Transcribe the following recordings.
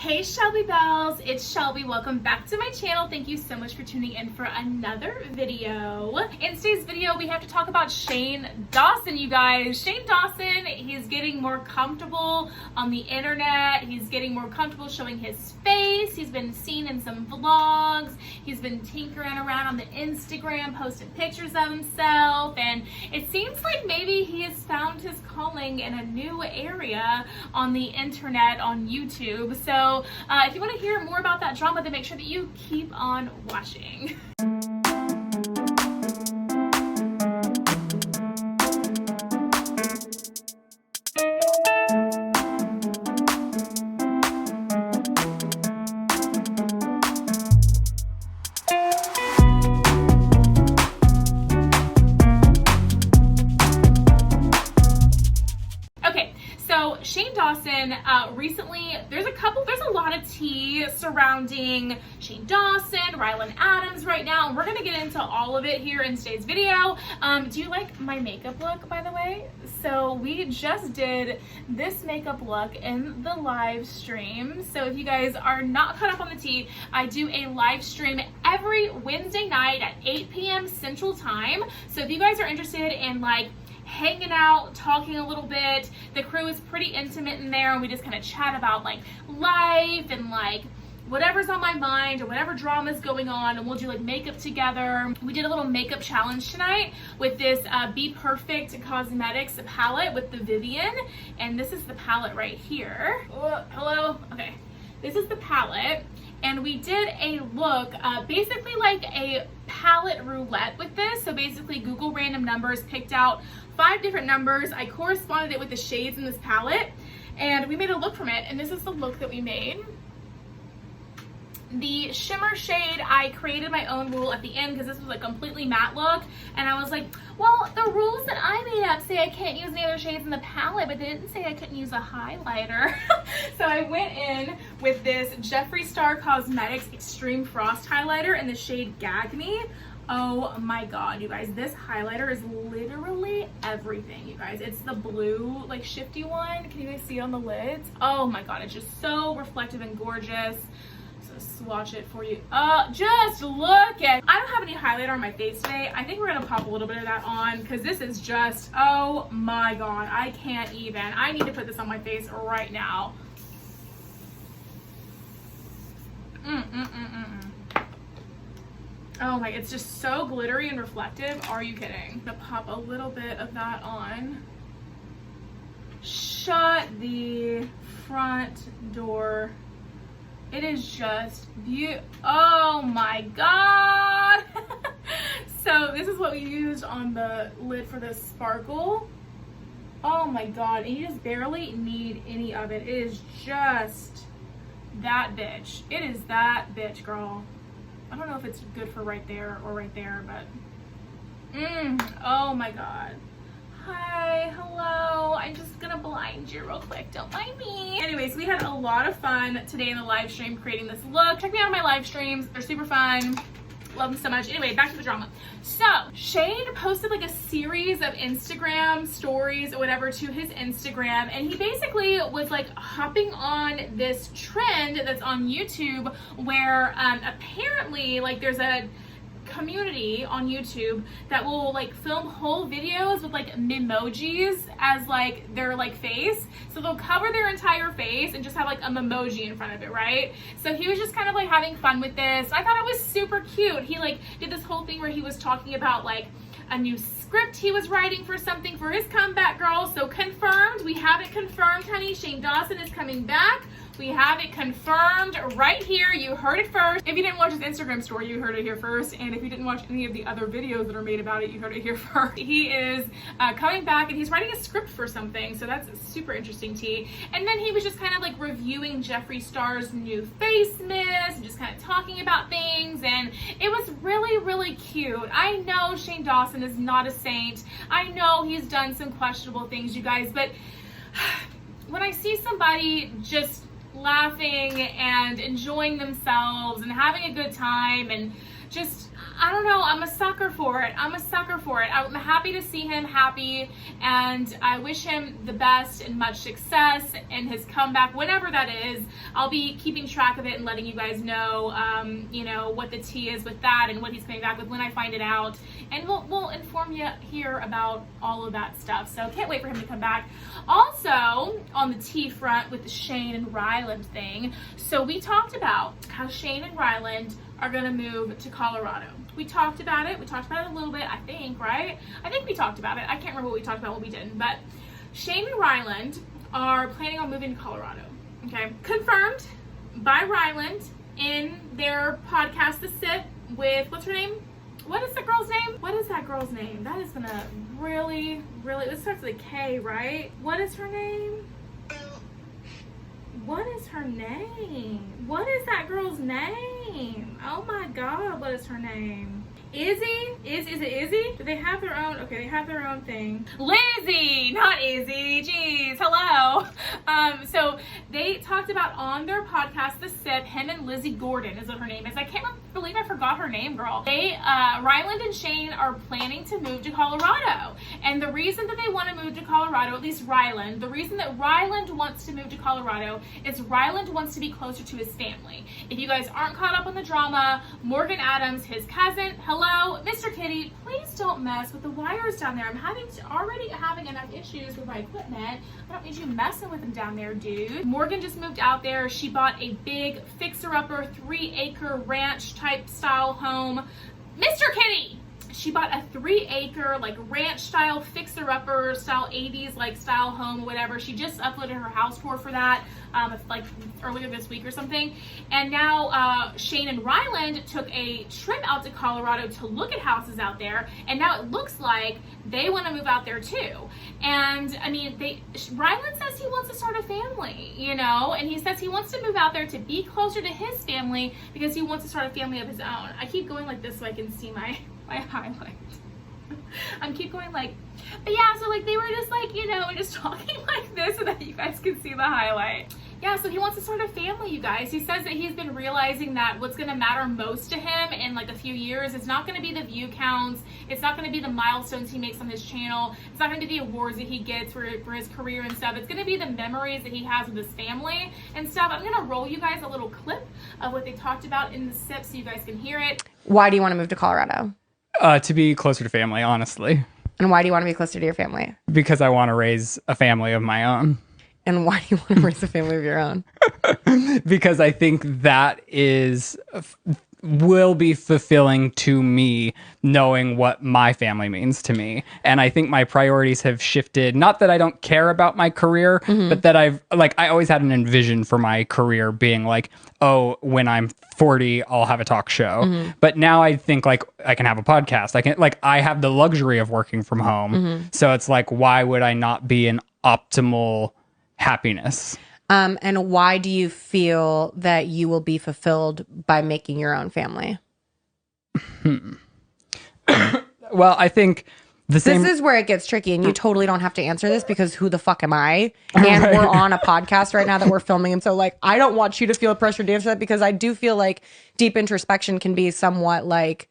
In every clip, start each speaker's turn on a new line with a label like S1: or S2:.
S1: Hey Shelby Bells, it's Shelby. Welcome back to my channel. Thank you so much for tuning in for another video. In today's video, we have to talk about Shane Dawson, you guys. Shane Dawson, he's getting more comfortable on the internet. He's getting more comfortable showing his face. He's been seen in some vlogs. He's been tinkering around on the Instagram, posting pictures of himself. And it seems like maybe he has found his calling in a new area on the internet, on YouTube. So if you want to hear more about that drama, then make sure that you keep on watching. Shane Dawson, recently, there's a lot of tea surrounding Shane Dawson, Ryland Adams right now, and we're gonna get into all of it here in today's video. Do you like my makeup look, by the way? So we just did this makeup look in the live stream. So if you guys are not caught up on the tea, I do a live stream every Wednesday night at 8 p.m. Central Time. So if you guys are interested in hanging out, talking a little bit. The crew is pretty intimate in there, and we just kind of chat about life and whatever's on my mind or whatever drama is going on, and we'll do makeup together. We did a little makeup challenge tonight with this Be Perfect Cosmetics palette with the Vivian, and this is the palette right here. Hello? Okay. This is the palette, and we did a look, basically like a palette roulette with this. So basically Google random numbers, picked out 5 different numbers. I corresponded it with the shades in this palette, and we made a look from it, and this is the look that we made. The shimmer shade, I created my own rule at the end because this was a completely matte look, and I was like, well, the rules that I made up say I can't use any other shades in the palette, but they didn't say I couldn't use a highlighter. So I went in with this Jeffree Star Cosmetics Extreme Frost highlighter in the shade Gag Me. Oh my god, you guys, this highlighter is literally everything, you guys. It's the blue, shifty one. Can you guys see it on the lids? Oh my god, it's just so reflective and gorgeous. Swatch it for you. Just look at, I don't have any highlighter on my face today. I think we're gonna pop a little bit of that on because this is just, oh my god, I can't even. I need to put this on my face right now. Oh my, it's just so glittery and reflective. Are you kidding? I'm gonna pop a little bit of that on. Shut the front door. It is just beautiful. Oh my god. So this is what we used on the lid for the sparkle. Oh my god, and you just barely need any of it. It is just that bitch. It is that bitch, girl. I don't know if it's good for right there or right there, but oh my god. Hi, hello. I'm just gonna blind you real quick, don't mind me. Anyways, we had a lot of fun today in the live stream creating this look. Check me out on my live streams, they're super fun. Love them so much. Anyway, back to the drama. So Shane posted a series of Instagram stories or whatever to his Instagram, and he basically was hopping on this trend that's on YouTube where apparently there's a community on YouTube that will film whole videos with memojis as their face. So they'll cover their entire face and just have a memoji in front of it, right? So he was just kind of having fun with this. I thought it was super cute. He did this whole thing where he was talking about a new script he was writing for something for his comeback, girl. So confirmed, we have it confirmed, honey. Shane Dawson is coming back. We have it confirmed right here. You heard it first. If you didn't watch his Instagram story, you heard it here first. And if you didn't watch any of the other videos that are made about it, you heard it here first. He is coming back, and he's writing a script for something. So that's super interesting tea. And then he was just kind of reviewing Jeffree Star's new face mist and just kind of talking about things. And it was really, really cute. I know Shane Dawson is not a saint. I know he's done some questionable things, you guys. But when I see somebody just laughing and enjoying themselves and having a good time and just, I don't know. I'm a sucker for it. I'm happy to see him happy, and I wish him the best and much success in his comeback, whatever that is. I'll be keeping track of it and letting you guys know, what the tea is with that and what he's coming back with when I find it out. And we'll inform you here about all of that stuff. So can't wait for him to come back. Also, on the tea front with the Shane and Ryland thing. So we talked about how Shane and Ryland are going to move to Colorado. We talked about it. We talked about it a little bit, I think, right? I think we talked about it. I can't remember what we talked about, what we didn't. But Shane and Ryland are planning on moving to Colorado. Okay? Confirmed by Ryland in their podcast, The Sip, with, what's her name? What is the girl's name? What is that girl's name? That is gonna really, it starts with a K, right? What is her name? What is her name? What is that girl's name? Oh my God, what is her name? Izzy? Is it Izzy? Do they have their own? Okay, they have their own thing. Lizzie, not Izzy. Jeez, hello. So they talked about on their podcast, The Sip, him and Lizzie Gordon is what her name is. I can't believe I forgot her name, girl. They, Ryland and Shane are planning to move to Colorado. And the reason that they want to move to Colorado, at least Ryland, the reason that Ryland wants to move to Colorado is Ryland wants to be closer to his family. If you guys aren't caught up on the drama, Morgan Adams, his cousin, hello, Mr. Kitty, please don't mess with the wires down there. I'm already having enough issues with my equipment. I don't need you messing with them down there, dude. Morgan just moved out there. She bought a big fixer-upper 3-acre ranch type style home. Mr. Kitty! She bought a 3-acre like ranch style fixer-upper style 80s like style home or whatever. She just uploaded her house tour for that like earlier this week or something. And now Shane and Ryland took a trip out to Colorado to look at houses out there, and now it looks like they want to move out there too. And I mean, Ryland says he wants to start a family, and he says he wants to move out there to be closer to his family because he wants to start a family of his own. I keep going like this so I can see my highlight. I'm keep going like, but yeah, so like they were just like, just talking like this so that you guys can see the highlight. Yeah, so he wants to start a family, you guys. He says that he's been realizing that what's going to matter most to him in like a few years is not going to be the view counts. It's not going to be the milestones he makes on his channel. It's not going to be the awards that he gets for his career and stuff. It's going to be the memories that he has with his family and stuff. I'm going to roll you guys a little clip of what they talked about in the sip so you guys can hear it.
S2: Why do you want to move to Colorado?
S3: To be closer to family, honestly.
S2: And why do you want to be closer to your family?
S3: Because I want to raise a family of my own.
S2: And why do you want to raise a family of your own?
S3: Because I think that will be fulfilling to me, knowing what my family means to me. And I think my priorities have shifted. Not that I don't care about my career, but that I always had an envision for my career being like, oh, when I'm 40, I'll have a talk show. But now I think like I can have a podcast. I have the luxury of working from home. So it's like, why would I not be an optimal happiness?
S2: And why do you feel that you will be fulfilled by making your own family?
S3: Well, I think this
S2: is where it gets tricky, and you totally don't have to answer this because who the fuck am I? And We're on a podcast right now that we're filming, and so like I don't want you to feel pressure to answer that because I do feel like deep introspection can be somewhat like,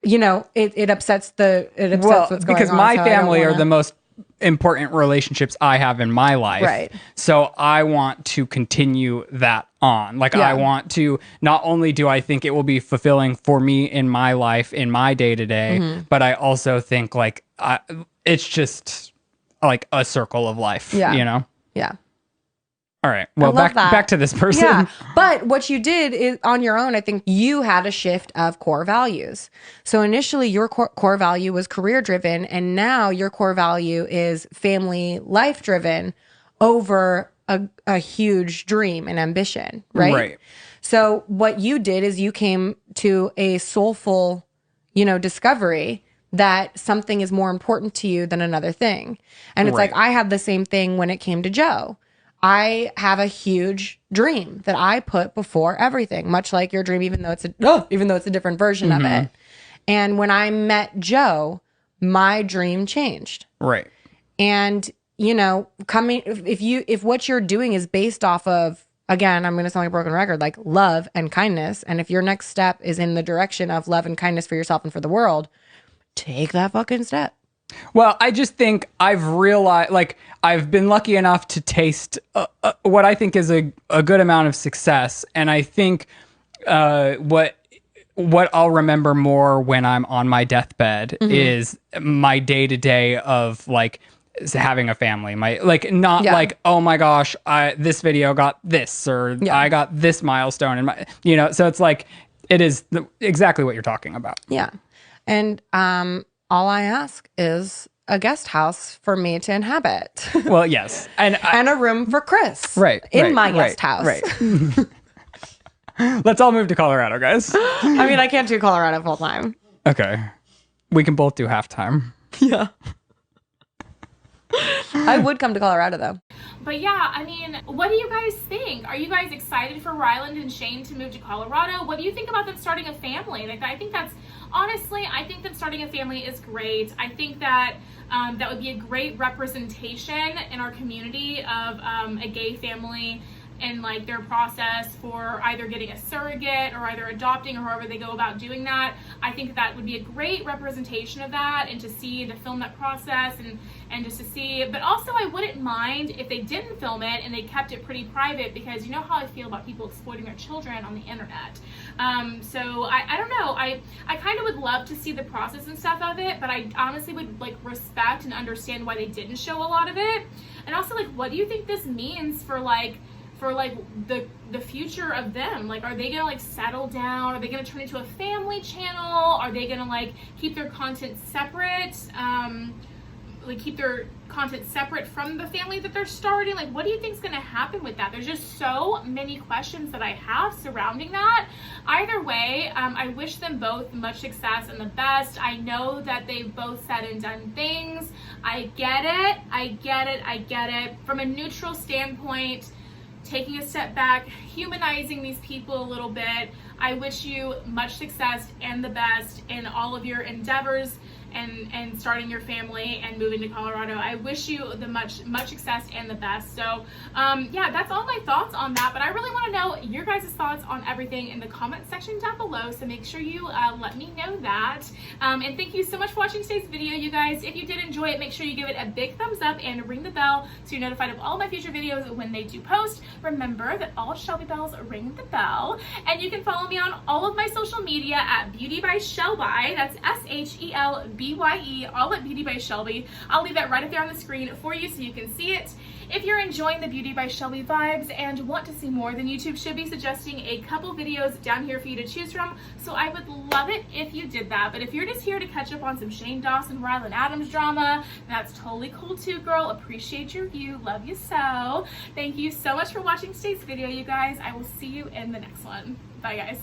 S2: it upsets what's going on.
S3: Because my family are the most important relationships I have in my life.
S2: Right.
S3: So I want to continue that on. I want to, not only do I think it will be fulfilling for me in my life, in my day to day, but I also think it's just like a circle of life,
S2: Yeah.
S3: All right. Well, back to this person.
S2: Yeah. But what you did is on your own, I think you had a shift of core values. So initially your core value was career driven, and now your core value is family life driven over a huge dream and ambition, right?
S3: Right.
S2: So what you did is you came to a soulful, discovery that something is more important to you than another thing. And it's like, I had the same thing when it came to Joe. I have a huge dream that I put before everything, much like your dream, even though it's a different version of it. And when I met Joe, my dream changed.
S3: Right.
S2: And if what you're doing is based off of again, I'm going to sound like a broken record, like love and kindness. And if your next step is in the direction of love and kindness for yourself and for the world, take that fucking step.
S3: Well, I just think I've realized, like, I've been lucky enough to taste what I think is a good amount of success. And I think what I'll remember more when I'm on my deathbed is my day-to-day of, like, having a family. My, like, not like, oh my gosh, this video got this, or I got this milestone, and my, you know, so it's like, it is exactly what you're talking about.
S2: Yeah. And all I ask is a guest house for me to inhabit.
S3: Well, yes. And
S2: a room for Chris.
S3: Right.
S2: In my guest house.
S3: Right. Let's all move to Colorado, guys.
S2: I mean, I can't do Colorado full time.
S3: Okay. We can both do halftime.
S2: Yeah. I would come to Colorado, though.
S1: But yeah, I mean, what do you guys think? Are you guys excited for Ryland and Shane to move to Colorado? What do you think about them starting a family? Like, I think that's, honestly, I think them starting a family is great. I think that that would be a great representation in our community of a gay family and, like, their process for either getting a surrogate or either adopting, or however they go about doing that. I think that would be a great representation of that, and to see, to film that process, and just to see. But also, I wouldn't mind if they didn't film it and they kept it pretty private, because you know how I feel about people exploiting their children on the internet. So I don't know. I kind of would love to see the process and stuff of it, but I honestly would, like, respect and understand why they didn't show a lot of it. And also, like, what do you think this means for the future of them? Like, are they gonna, like, settle down? Are they gonna turn into a family channel? Are they gonna, like, keep their content separate? Like, keep their content separate from the family that they're starting? Like, what do you think's gonna happen with that? There's just so many questions that I have surrounding that. Either way, I wish them both much success and the best. I know that they've both said and done things. I get it. From a neutral standpoint, taking a step back, humanizing these people a little bit, I wish you much success and the best in all of your endeavors and starting your family and moving to Colorado. I wish you the much success and the best. So yeah, that's all my thoughts on that, but I really want to know your guys' thoughts on everything in the comment section down below, so make sure you let me know that. And thank you so much for watching today's video, you guys. If you did enjoy it, make sure you give it a big thumbs up and ring the bell so you're notified of all my future videos when they do post. Remember that all Shelby bells ring the bell, and you can follow me on all of my social media at Beauty by ShelbyE. That's ShelbyE, all at Beauty by Shelby. I'll leave that right up there on the screen for you so you can see it. If you're enjoying the Beauty by Shelby vibes and want to see more, then YouTube should be suggesting a couple videos down here for you to choose from, so I would love it if you did that. But if you're just here to catch up on some Shane Dawson, Ryland Adams drama, that's totally cool too, girl. Appreciate your view. Love you so. Thank you so much for watching today's video, you guys. I will see you in the next one. Bye, guys.